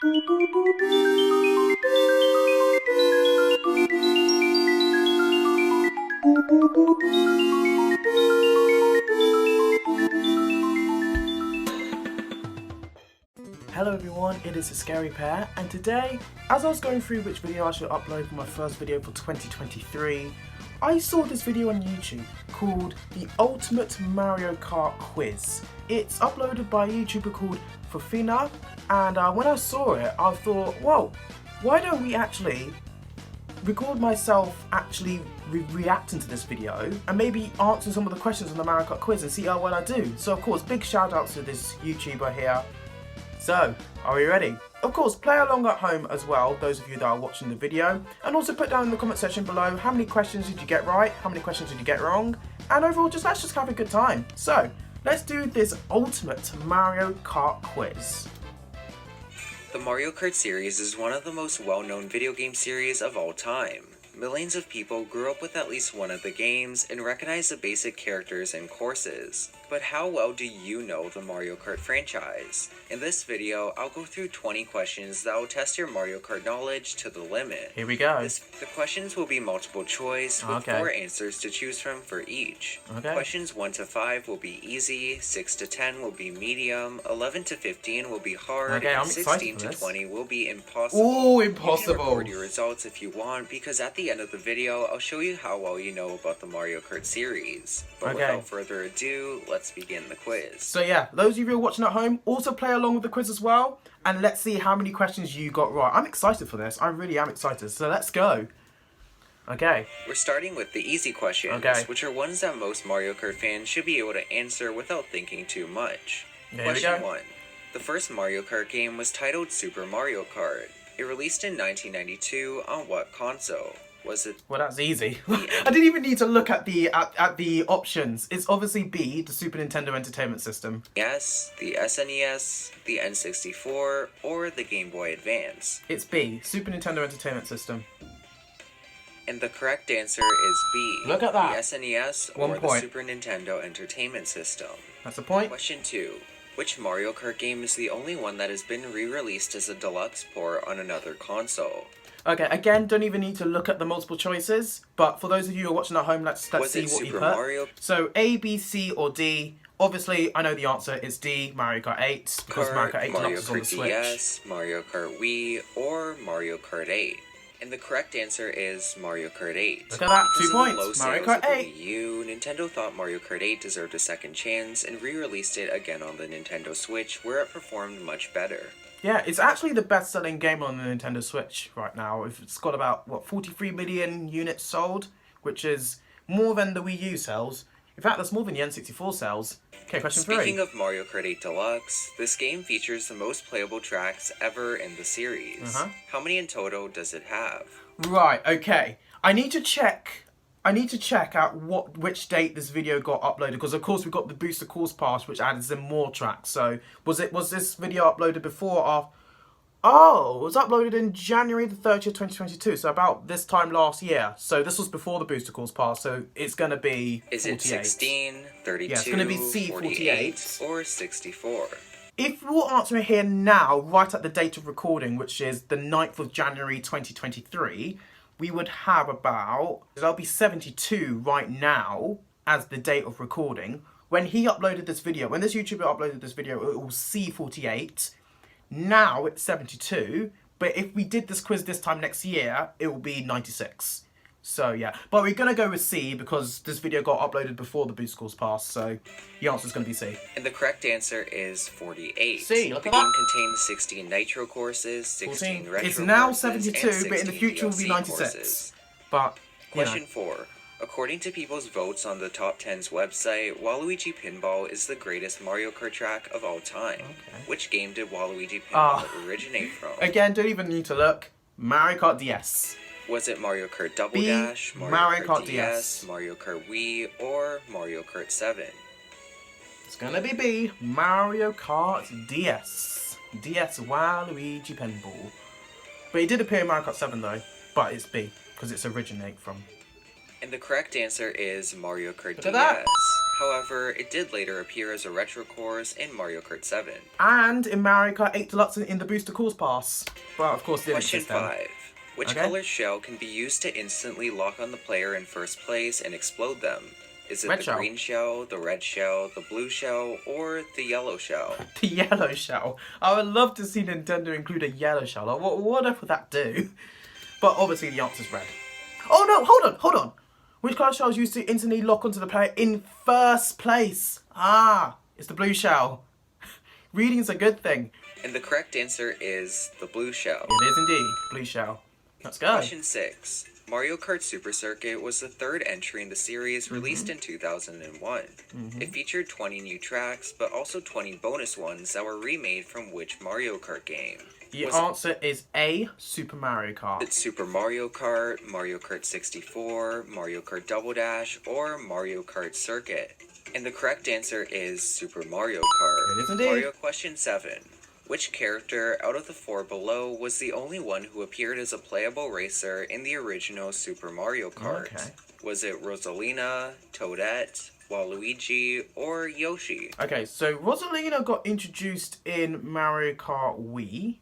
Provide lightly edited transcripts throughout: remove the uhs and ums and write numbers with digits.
Hello everyone, it is the Scary Pair, and today, as I was going through which video I should upload for my first video for 2023, I saw this video on YouTube called The Ultimate Mario Kart Quiz. It's uploaded by a YouTuber called Fofina, and when I saw it, I thought, whoa, why don't we actually record myself actually reacting to this video and maybe answering some of the questions on the Mario Kart Quiz and see how well I do. So of course, big shout outs to this YouTuber here. So, are we ready? Of course, play along at home as well, those of you that are watching the video, and also put down in the comment section below how many questions did you get right, how many questions did you get wrong, and overall let's just have a good time. So, let's do this ultimate Mario Kart quiz. The Mario Kart series is one of the most well-known video game series of all time. Millions of people grew up with at least one of the games and recognize the basic characters and courses. But how well do you know the Mario Kart franchise? In this video, I'll go through 20 questions that will test your Mario Kart knowledge to the limit. Here we go. The questions will be multiple choice with 4 answers to choose from for each. Questions 1 to 5 will be easy, 6 to 10 will be medium, 11 to 15 will be hard, and 16 to 20 will be impossible. Oh, impossible! You can record your results if you want, because at the end of the video, I'll show you how well you know about the Mario Kart series. But without further ado, let's begin the quiz. So yeah, those of you who are watching at home, also play along with the quiz as well, and let's see how many questions you got right. I'm excited for this. I really am excited. So let's go. Okay. We're starting with the easy questions, which are ones that most Mario Kart fans should be able to answer without thinking too much. Question 1. The first Mario Kart game was titled Super Mario Kart. It released in 1992 on what console? Was it? Well, that's easy. I didn't even need to look at the options. It's obviously B, the Super Nintendo Entertainment System. Yes, the SNES, the N64, or the Game Boy Advance. It's B, Super Nintendo Entertainment System. And the correct answer is B. Look at that. The SNES or the Super Nintendo Entertainment System. That's a point. Question 2. Which Mario Kart game is the only one that has been re-released as a deluxe port on another console? Okay, again, don't even need to look at the multiple choices, but for those of you who are watching at home, let's see what you put. Mario? So A, B, C, or D. Obviously, I know the answer is D, Mario Kart 8, because Mario Kart 8 Deluxe is on the Switch. DS, Mario Kart Wii, or Mario Kart 8. And the correct answer is Mario Kart 8. Look at that, 2 points. Mario Kart 8. Wii U, Nintendo thought Mario Kart 8 deserved a second chance and re-released it again on the Nintendo Switch, where it performed much better. Yeah, it's actually the best-selling game on the Nintendo Switch right now. It's got about, 43 million units sold, which is more than the Wii U sells. In fact, that's more than the N64 sells. Okay, question 3. Speaking of Mario Kart 8 Deluxe, this game features the most playable tracks ever in the series. How many in total does it have? Right, okay. I need to check out which date this video got uploaded, because of course we got the Booster Course Pass, which added some more tracks. So was this video uploaded before or after? Oh, it was uploaded in January the 30th, 2022. So about this time last year. So this was before the Booster Course Pass. So it's gonna be 48. Is it 16, 32, it's gonna be C, 48, or 64? If you're answering here now, right at the date of recording, which is the 9th of January 2023. We would have about, there'll be 72 right now as the date of recording. When he uploaded this video, when this YouTuber uploaded this video, it was C48. Now it's 72. But if we did this quiz this time next year, it will be 96. So yeah, but we're gonna go with C because this video got uploaded before the Boost Course Pass, so the answer is gonna be C. And the correct answer is 48. C, look at that. The game contains 16 Nitro courses, 16 Retro It's now courses, 72, but in the future will be 96. Courses. But, Question 4. According to people's votes on the Top 10's website, Waluigi Pinball is the greatest Mario Kart track of all time. Which game did Waluigi Pinball originate from? Again, don't even need to look. Mario Kart DS. Was it Mario Kart Double Dash, Mario Kart DS, Mario Kart Wii, or Mario Kart 7? It's gonna be B, Mario Kart DS. DS Waluigi Pinball. But it did appear in Mario Kart 7 though, but it's B, because it's originate from. And the correct answer is Mario Kart Look at that. DS. However, it did later appear as a retro course in Mario Kart 7. And in Mario Kart 8 Deluxe in the Booster Course Pass. Well, of course, it didn't Question exist then. 5. Which Okay. colored shell can be used to instantly lock on the player in first place and explode them? Is it Red the shell. green shell, the red shell, the blue shell, or the yellow shell? The yellow shell. I would love to see Nintendo include a yellow shell. Like, what would that do? But obviously the answer's red. Oh no, hold on. Which color shell is used to instantly lock onto the player in first place? Ah, it's the blue shell. Reading's a good thing. And the correct answer is the blue shell. It is indeed blue shell. Let's go. Question 6. Mario Kart Super Circuit was the third entry in the series released in 2001. It featured 20 new tracks, but also 20 bonus ones that were remade from which Mario Kart game? The answer is A, Super Mario Kart. It's Super Mario Kart, Mario Kart 64, Mario Kart Double Dash, or Mario Kart Circuit. And the correct answer is Super Mario Kart. It is indeed. Mario question 7. Which character out of the 4 below was the only one who appeared as a playable racer in the original Super Mario Kart? Okay. Was it Rosalina, Toadette, Waluigi, or Yoshi? Okay, so Rosalina got introduced in Mario Kart Wii,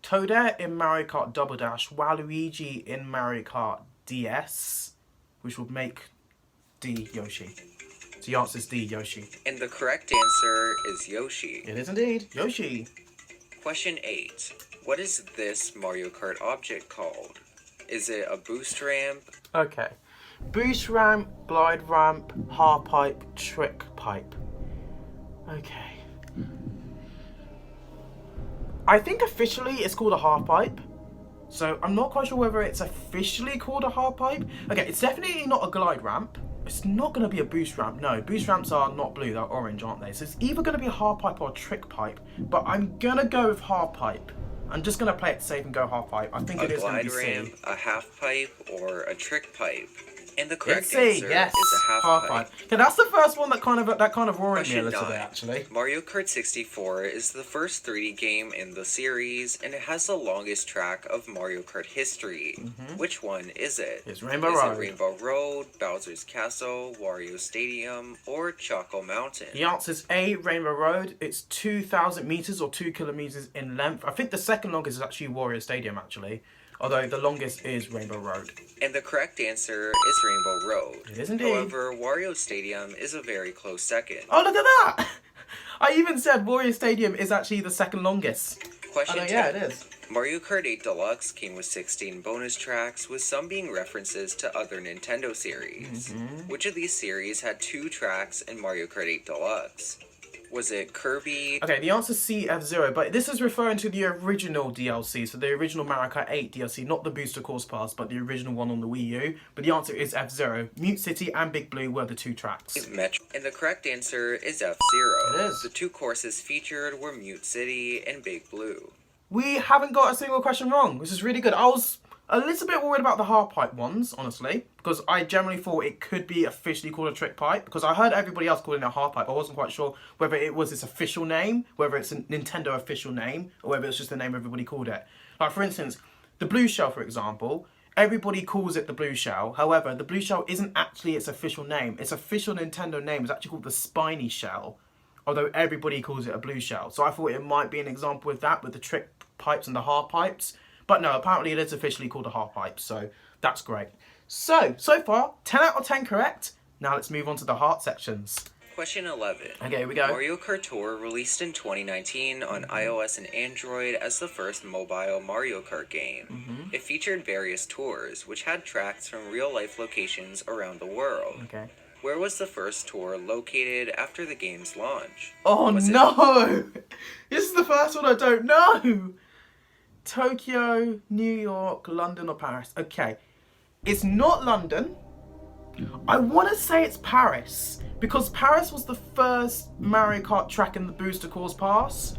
Toadette in Mario Kart Double Dash, Waluigi in Mario Kart DS, which would make D Yoshi. So the answer is D, Yoshi. And the correct answer is Yoshi. It is indeed Yoshi. Question 8. What is this Mario Kart object called? Is it a boost ramp? Okay. Boost ramp, glide ramp, half pipe, trick pipe. Okay. I think officially it's called a half pipe. So I'm not quite sure whether it's officially called a half pipe. Okay, it's definitely not a glide ramp. It's not going to be a boost ramp. No, boost ramps are not blue, they're orange, aren't they? So it's either going to be a half pipe or a trick pipe. But I'm going to go with half pipe. I'm just going to play it safe and go half pipe. I think it is going to be A glide ramp, C. a half pipe, or a trick pipe? And the correct It's C, answer yes. is a half pipe. Okay, that's the first one that kind of worried me a Question little 9. bit, actually. Mario Kart 64 is the first 3D game in the series, and it has the longest track of Mario Kart history. Which one is it? It's Rainbow Is Road. it Rainbow Road, Bowser's Castle, Wario Stadium, or Choco Mountain? The answer is A, Rainbow Road. It's 2,000 meters or 2 kilometers in length. I think the second longest is actually Wario Stadium, actually. Although the longest is Rainbow Road. And the correct answer is Rainbow Road. It is indeed. However, Wario Stadium is a very close second. Oh, look at that! I even said Wario Stadium is actually the second longest. Question 10. Yeah, it is. Mario Kart 8 Deluxe came with 16 bonus tracks, with some being references to other Nintendo series. Which of these series had 2 tracks in Mario Kart 8 Deluxe? Was it Kirby? Okay, the answer is C, F-Zero, but this is referring to the original DLC, so the original Mario Kart 8 DLC, not the Booster Course Pass, but the original one on the Wii U. But the answer is F-Zero. Mute City and Big Blue were the 2 tracks. Metro. And the correct answer is F-Zero. It is. The 2 courses featured were Mute City and Big Blue. We haven't got a single question wrong, which is really good. I was a little bit worried about the half pipe ones, honestly, because I generally thought it could be officially called a trick pipe, because I heard everybody else calling it a half pipe. I wasn't quite sure whether it was its official name, whether it's a Nintendo official name, or whether it's just the name everybody called it. Like, for instance, the blue shell, for example, everybody calls it the blue shell. However, the blue shell isn't actually its official name. Its official Nintendo name is actually called the spiny shell, although everybody calls it a blue shell. So I thought it might be an example of that, with the trick pipes and the half pipes. But no, apparently it is officially called a half pipe, so that's great. So far, 10 out of 10 correct. Now let's move on to the heart sections. Question 11. Okay, here we go. Mario Kart Tour released in 2019 on iOS and Android as the first mobile Mario Kart game. It featured various tours, which had tracks from real-life locations around the world. Okay. Where was the first tour located after the game's launch? Oh Was it- no! This is the first one I don't know! Tokyo, New York, London or Paris. Okay. It's not London. I want to say it's Paris, because Paris was the first Mario Kart track in the Booster Course Pass.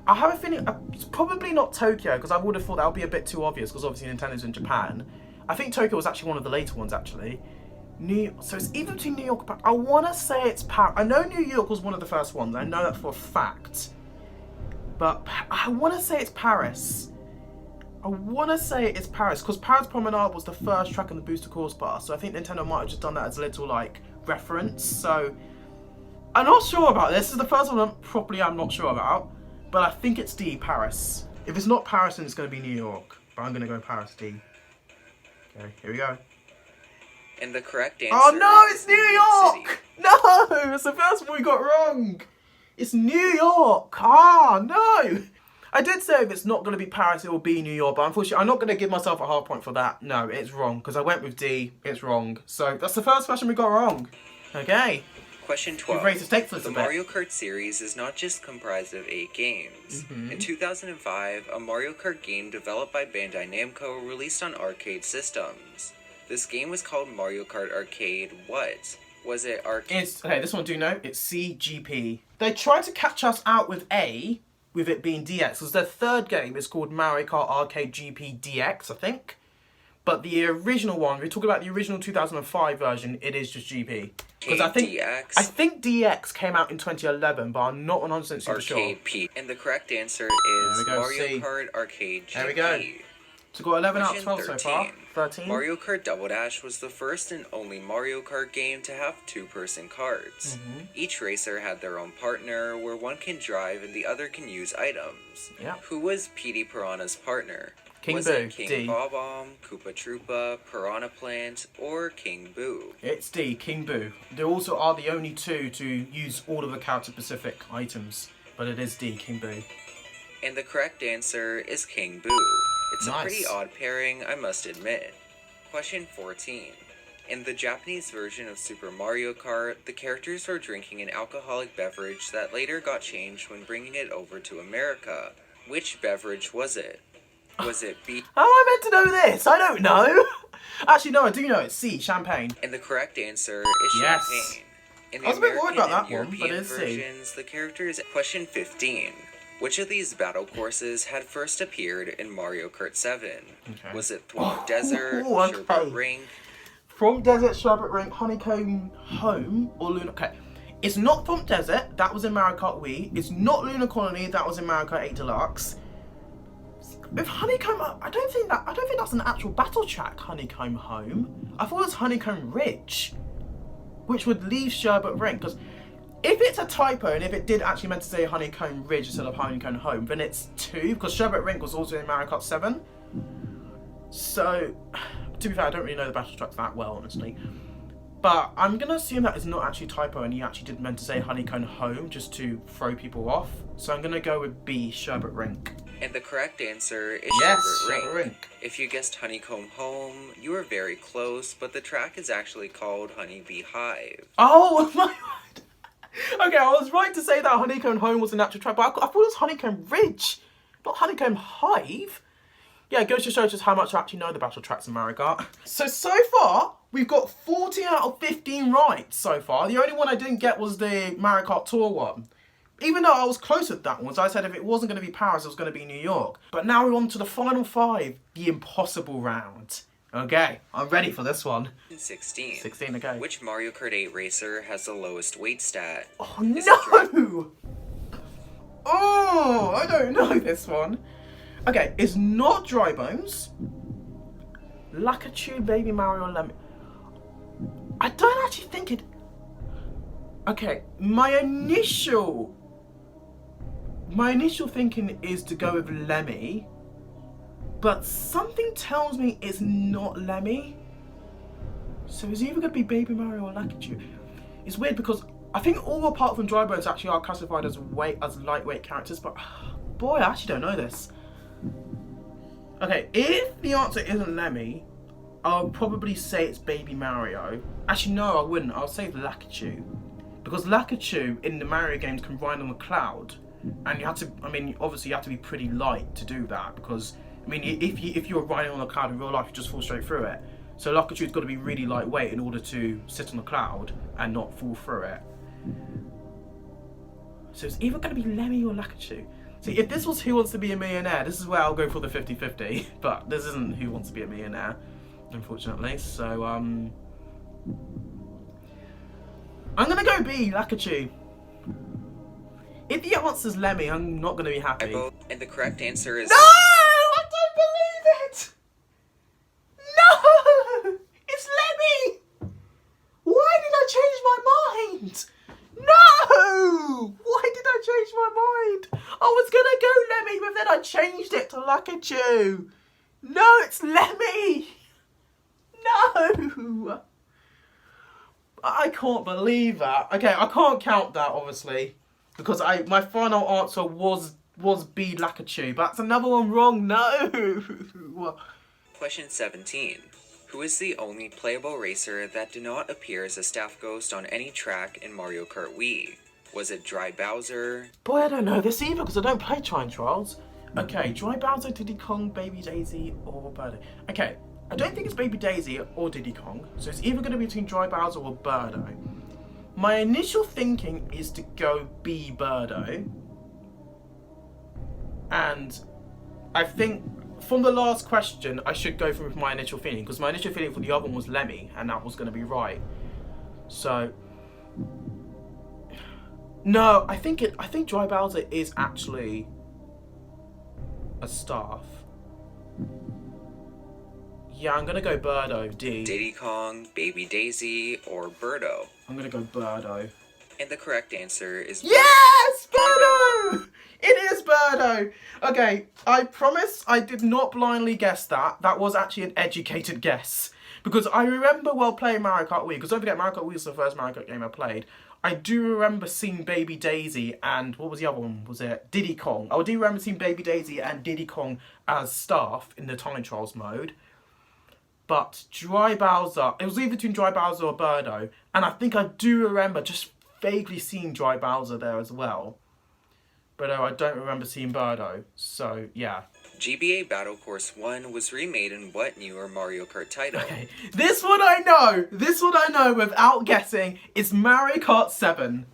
I have a feeling it's probably not Tokyo, because I would have thought that would be a bit too obvious, because obviously Nintendo's in Japan. I think Tokyo was actually one of the later ones, actually. So it's either between New York or Paris. I want to say it's Paris. I know New York was one of the first ones. I know that for a fact. But I want to say it's Paris. I want to say it's Paris, because Paris Promenade was the first track in the Booster Course Pass, so I think Nintendo might have just done that as a little, like, reference, so... I'm not sure about this. This is the first one I'm not sure about, but I think it's D, Paris. If it's not Paris, then it's going to be New York, but I'm going to go Paris, D. Okay, here we go. And the correct answer Oh no, is it's New York! No, it's the first one we got wrong. It's New York. Ah, no. I did say if it's not going to be Paris, it will be New York, but unfortunately, I'm not going to give myself a half point for that. No, it's wrong, because I went with D. It's wrong. So that's the first question we got wrong. Okay. Question 12. We've raised the stakes a The little bit. Mario Kart series is not just comprised of 8 games. In 2005, a Mario Kart game developed by Bandai Namco released on arcade systems. This game was called Mario Kart Arcade what? Was it arcade? Okay, this one do know. It's CGP. They tried to catch us out with A, with it being DX, because their third game is called Mario Kart Arcade GP DX, I think. But the original one, we're talking about the original 2005 version, it is just GP. Because I think DX came out in 2011, but I'm not 100% super sure. Arcade P. And the correct answer is Mario Kart Arcade GP. There we go. So got 11 out of 12 Question so far. 13. Mario Kart Double Dash was the first and only Mario Kart game to have 2-person carts. Each racer had their own partner, where one can drive and the other can use items. Yeah. Who was Petey Piranha's partner? King was Boo, it King D. Bob-omb, Koopa Troopa, Piranha Plant, or King Boo? It's D, King Boo. They also are the only two to use all of the character-specific items, but it is D, King Boo. And the correct answer is King Boo. It's a pretty odd pairing, I must admit. Question 14. In the Japanese version of Super Mario Kart, the characters were drinking an alcoholic beverage that later got changed when bringing it over to America. Which beverage was it? Was it B? How am I meant to know this? I don't know. Actually, no, I do know. It's C, champagne. And the correct answer is champagne. In the I was a bit worried American about and that one, but European it's C. versions, the characters... Question 15. Which of these battle courses had first appeared in Mario Kart 7? Okay. Was it Thwomp Desert, okay. Sherbet Rink? Thwomp Desert, Sherbet Rink, Honeycomb Home, or Luna... Okay. It's not Thwomp Desert. That was in Mario Kart Wii. It's not Luna Colony. That was in Mario Kart 8 Deluxe. With Honeycomb... I don't think that's an actual battle track, Honeycomb Home. I thought it was Honeycomb Ridge, which would leave Sherbet Rink, because... If it's a typo, and if it did actually meant to say Honeycomb Ridge instead of Honeycomb Home, then it's 2, because Sherbet Rink was also in Mario Kart 7. So, to be fair, I don't really know the battle tracks that well, honestly. But I'm going to assume that it's not actually a typo, and he actually did meant to say Honeycomb Home, just to throw people off. So I'm going to go with B, Sherbet Rink. And the correct answer is Sherbet Rink. If you guessed Honeycomb Home, you were very close, but the track is actually called Honeybee Hive. Oh, my God. Okay, I was right to say that Honeycomb Home was an actual track, but I thought it was Honeycomb Ridge, not Honeycomb Hive. Yeah, it goes to show just how much I actually know the battle tracks in Mario Kart. So far, we've got 14 out of 15 right so far. The only one I didn't get was the Mario Kart Tour one. Even though I was close with that one, so I said if it wasn't going to be Paris, it was going to be New York. But now we're on to the final 5, the impossible round. Okay, I'm ready for this one. 16. 16, okay. Which Mario Kart 8 racer has the lowest weight stat? Oh, no! Oh, I don't know this one. Okay, it's not Dry Bones. Lakitu, Baby Mario, Lemmy. I don't actually think it... Okay, my initial thinking is to go with Lemmy. But something tells me it's not Lemmy. So it's either going to be Baby Mario or Lakitu. It's weird because I think all apart from Dry Bones actually are classified as lightweight characters, but boy, I actually don't know this. Okay, if the answer isn't Lemmy, I'll probably say it's Baby Mario. Actually, no, I wouldn't. I'll say Lakitu. Because Lakitu in the Mario games can ride on a cloud. And you have to, obviously you have to be pretty light to do that because... if you're riding on a cloud in real life, you just fall straight through it. So Lakitu's got to be really lightweight in order to sit on the cloud and not fall through it. So it's either going to be Lemmy or Lakitu. See, if this was Who Wants to Be a Millionaire, this is where I'll go for the 50-50. But this isn't Who Wants to Be a Millionaire, unfortunately. So, I'm going to go B, Lakitu. If the answer's Lemmy, I'm not going to be happy. And the correct answer is... No! I don't believe Lakitu. No, it's Lemmy. No. I can't believe that. Okay, I can't count that, obviously, because my final answer was B Lakitu, but that's another one wrong. No. Question 17. Who is the only playable racer that did not appear as a staff ghost on any track in Mario Kart Wii? Was it Dry Bowser? Boy, I don't know this either because I don't play Time Trials. Okay, Dry Bowser, Diddy Kong, Baby Daisy, or Birdo. Okay, I don't think it's Baby Daisy or Diddy Kong, so it's either going to be between Dry Bowser or Birdo. My initial thinking is to go B Birdo. And I think from the last question, I should go from my initial feeling, because my initial feeling for the other one was Lemmy, and that was going to be right. So, no, I think Dry Bowser is actually a staff. Yeah, I'm gonna go Birdo, D. Diddy Kong, Baby Daisy, or Birdo? I'm gonna go Birdo. And the correct answer is Yes! Birdo! It is Birdo! Okay, I promise I did not blindly guess that. That was actually an educated guess. Because I remember while playing Mario Kart Wii, because don't forget Mario Kart Wii was the first Mario Kart game I played, I do remember seeing Baby Daisy and, what was the other one? Was it Diddy Kong? I do remember seeing Baby Daisy and Diddy Kong as staff in the Time Trials mode. But Dry Bowser, it was either between Dry Bowser or Birdo, and I think I do remember just vaguely seeing Dry Bowser there as well. But I don't remember seeing Birdo, so yeah. GBA Battle Course 1 was remade in what newer Mario Kart title? Okay, this one I know without guessing. It's Mario Kart 7.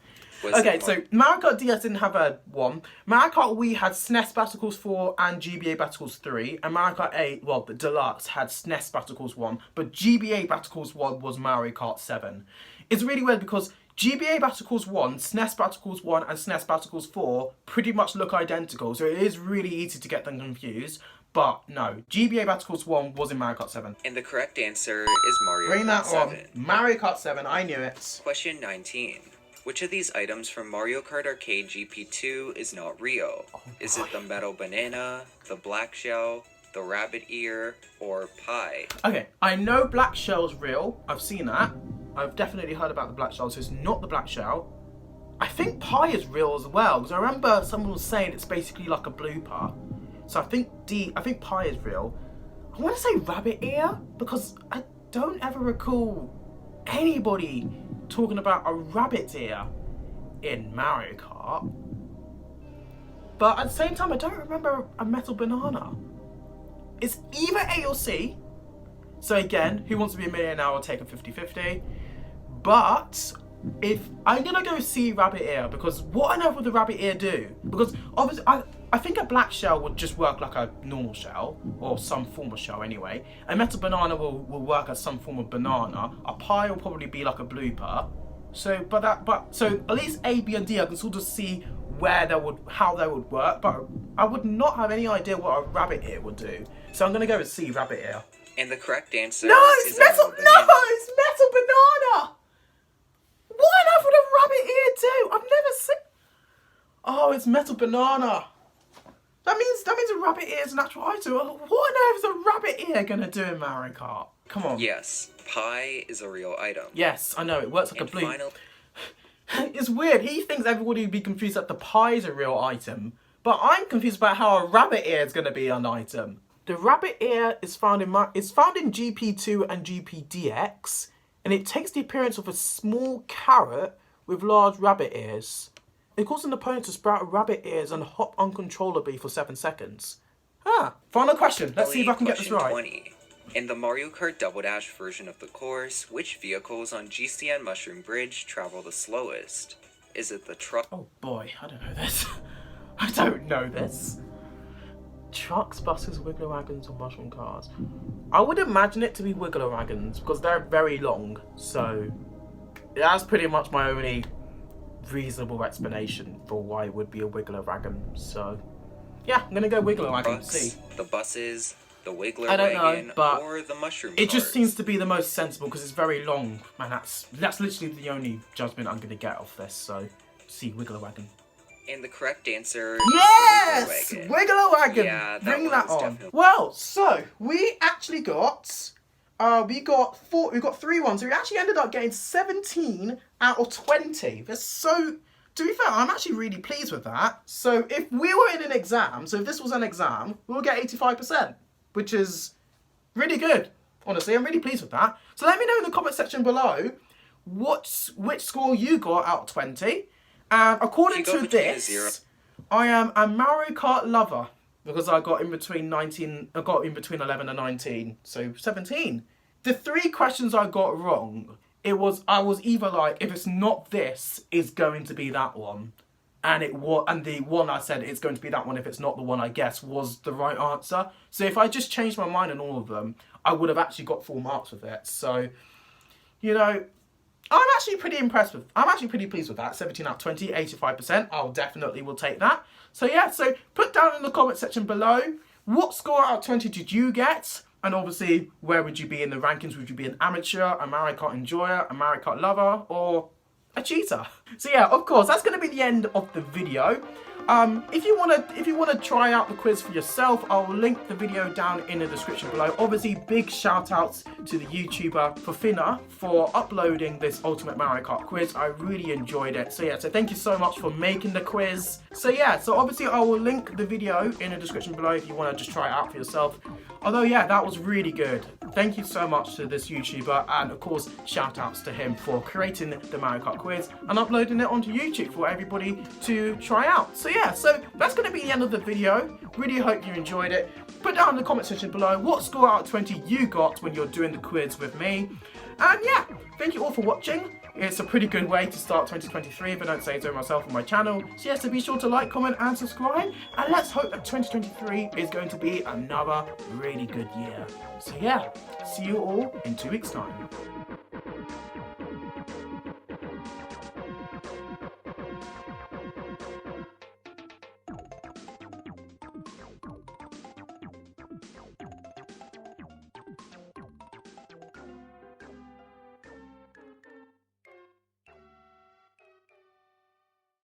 Okay, so Mario Kart DS didn't have a 1. Mario Kart Wii had SNES Battle Course 4 and GBA Battle Course 3. And Mario Kart 8, well, the Deluxe, had SNES Battle Course 1. But GBA Battle Course 1 was Mario Kart 7. It's really weird because GBA Battle Course 1, SNES Battle Course 1 and SNES Battle Course 4 pretty much look identical. So it is really easy to get them confused. But no, GBA Battle Course 1 was in Mario Kart 7. And the correct answer is Mario Kart 7. Mario Kart 7, I knew it. Question 19. Which of these items from Mario Kart Arcade GP2 is not real? Is it the metal banana, the black shell, the rabbit ear, or pie? Okay, I know black shell's real. I've seen that. I've definitely heard about the black shell, so it's not the black shell. I think pie is real as well, because I remember someone was saying it's basically like a blooper. So I think pie is real. I want to say rabbit ear, because I don't ever recall anybody talking about a rabbit ear in Mario Kart. But at the same time, I don't remember a metal banana. It's either A or C. So again, Who Wants to Be a Millionaire now will take a 50-50. But if I'm gonna go C rabbit ear, because what on earth would the rabbit ear do? Because obviously I think a black shell would just work like a normal shell, or some form of shell anyway. A metal banana will work as some form of banana. A pie will probably be like a blooper. So so at least A, B and D I can sort of see how they would work, but I would not have any idea what a rabbit ear would do. So I'm gonna go with C, rabbit ear. And the correct answer is metal banana! What on earth would a rabbit ear do? I've never seen. Oh, it's metal banana. That means a rabbit ear is an actual item. What on earth is a rabbit ear gonna do in Mario Kart? Come on. Yes, pie is a real item. Yes, I know, it works like a blue. It's weird, he thinks everybody would be confused that the pie is a real item. But I'm confused about how a rabbit ear is gonna be an item. The rabbit ear is found in GP2 and GPDX, and it takes the appearance of a small carrot with large rabbit ears. It causes an opponent to sprout rabbit ears and hop uncontrollably for 7 seconds. Final question. Let's see if I can get this right. 20. In the Mario Kart Double Dash version of the course, which vehicles on GCN Mushroom Bridge travel the slowest? Is it the truck? Oh boy, I don't know this. I don't know this. Trucks, buses, wiggler wagons, or mushroom cars? I would imagine it to be wiggler wagons because they're very long. So that's pretty much my only reasonable explanation for why it would be a wiggler wagon. So yeah, I'm gonna go wiggler wagon. C. The buses, the wiggler wagon, but or the mushroom it cars? just seems to be the most sensible because it's very long, and that's literally the only judgment I'm gonna get off this. So C, wiggler wagon. And the correct answer Yes! is Wiggle-a-wagon. Yeah, that Bring one that was on. definitely... Well, so we actually got we got 3 ones. So we actually ended up getting 17 out of 20. That's so, to be fair, I'm actually really pleased with that. So if we were in an exam, so if this was an exam, we'll get 85%, which is really good. Honestly, I'm really pleased with that. So let me know in the comment section below which score you got out of 20. And according to this, I am a Mario Kart lover because I got in between 11 and 19, so 17. The 3 questions I got wrong, I was either like, if it's not this, it's going to be that one. And the one I said it's going to be that one if it's not the one I guess was the right answer. So if I just changed my mind on all of them, I would have actually got full marks with it. So, you know, I'm actually pretty pleased with that. 17 out of 20, 85%. I'll definitely will take that. So yeah, so put down in the comment section below, what score out of 20 did you get? And obviously, where would you be in the rankings? Would you be an amateur, a Mario Kart enjoyer, a Mario Kart lover, or a cheater? So yeah, of course, that's going to be the end of the video. If you wanna try out the quiz for yourself, I'll link the video down in the description below. Obviously, big shout outs to the YouTuber Fafina for uploading this Ultimate Mario Kart quiz. I really enjoyed it. So yeah, so thank you so much for making the quiz. So yeah, so obviously I will link the video in the description below if you wanna just try it out for yourself. Although yeah, that was really good. Thank you so much to this YouTuber, and of course, shout outs to him for creating the Mario Kart quiz and uploading it onto YouTube for everybody to try out. So yeah, so that's going to be the end of the video. Really hope you enjoyed it. Put down in the comment section below what score out of 20 you got when you're doing the quiz with me. And yeah, thank you all for watching. It's a pretty good way to start 2023 if I don't say so myself on my channel. So yeah, so be sure to like, comment and subscribe. And let's hope that 2023 is going to be another really good year. So yeah, see you all in 2 weeks' time.